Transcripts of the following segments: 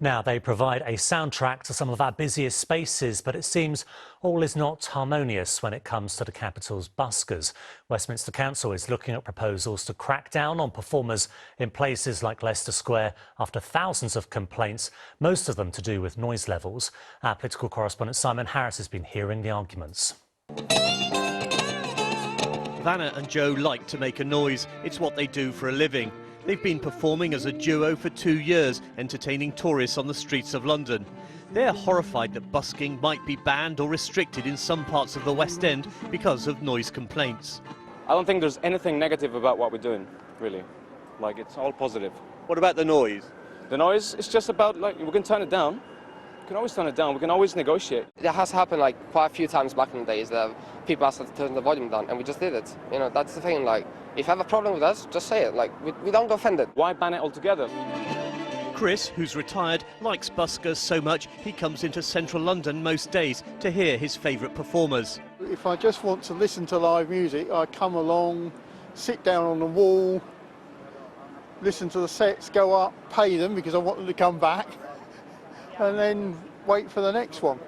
Now, they provide a soundtrack to some of our busiest spaces, but it seems all is not harmonious when it comes to the capital's buskers. Westminster Council is looking at proposals to crack down on performers in places like Leicester Square after thousands of complaints, most of them to do with noise levels. Our political correspondent Simon Harris has been hearing the arguments. Vanna and Joe like to make a noise. It's what they do for a living. They've been performing as a duo for 2 years, entertaining tourists on the streets of London. They're horrified that busking might be banned or restricted in some parts of the West End because of noise complaints. I don't think there's anything negative about what we're doing, really. Like, it's all positive. What about the noise? The noise, it's just about, like, we can turn it down. We can always turn it down. We can always negotiate. It has happened like quite a few times back in the days that people asked us to turn the volume down, and we just did it. You know, that's the thing. Like, if you have a problem with us, just say it. Like, we don't get offended. Why ban it altogether? Chris, who's retired, likes buskers so much he comes into central London most days to hear his favourite performers. If I just want to listen to live music, I come along, sit down on the wall, listen to the sets go up, pay them because I want them to come back, and then wait for the next one.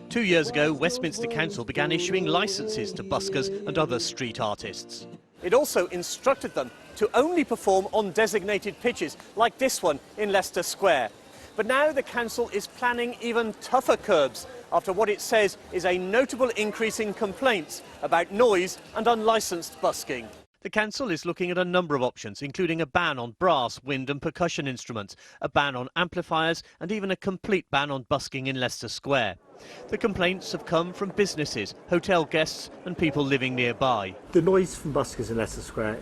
2 years ago, Westminster Council began issuing licences to buskers and other street artists. It also instructed them to only perform on designated pitches, like this one in Leicester Square. But now the council is planning even tougher curbs after what it says is a notable increase in complaints about noise and unlicensed busking. The council is looking at a number of options, including a ban on brass, wind and percussion instruments, a ban on amplifiers and even a complete ban on busking in Leicester Square. The complaints have come from businesses, hotel guests and people living nearby. The noise from buskers in Leicester Square,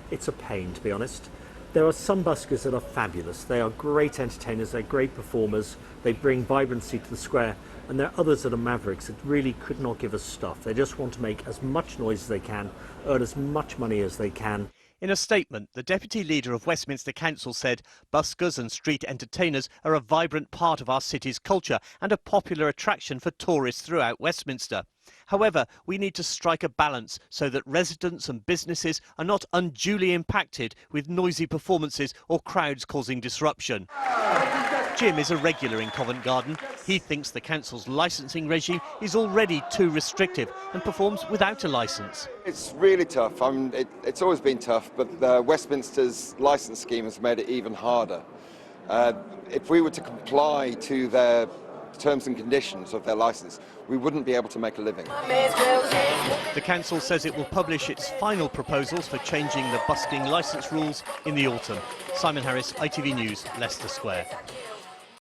it's a pain, to be honest. There are some buskers that are fabulous. They are great entertainers, they're great performers, they bring vibrancy to the square, and there are others that are mavericks that really could not give us stuff. They just want to make as much noise as they can, earn as much money as they can. In a statement, the deputy leader of Westminster Council said buskers and street entertainers are a vibrant part of our city's culture and a popular attraction for tourists throughout Westminster. However, we need to strike a balance so that residents and businesses are not unduly impacted with noisy performances or crowds causing disruption. Jim is a regular in Covent Garden. He thinks the council's licensing regime is already too restrictive and performs without a licence. It's really tough. It's always been tough, but Westminster's licence scheme has made it even harder. If we were to comply to their terms and conditions of their licence, we wouldn't be able to make a living. The council says it will publish its final proposals for changing the busking licence rules in the autumn. Simon Harris, ITV News, Leicester Square.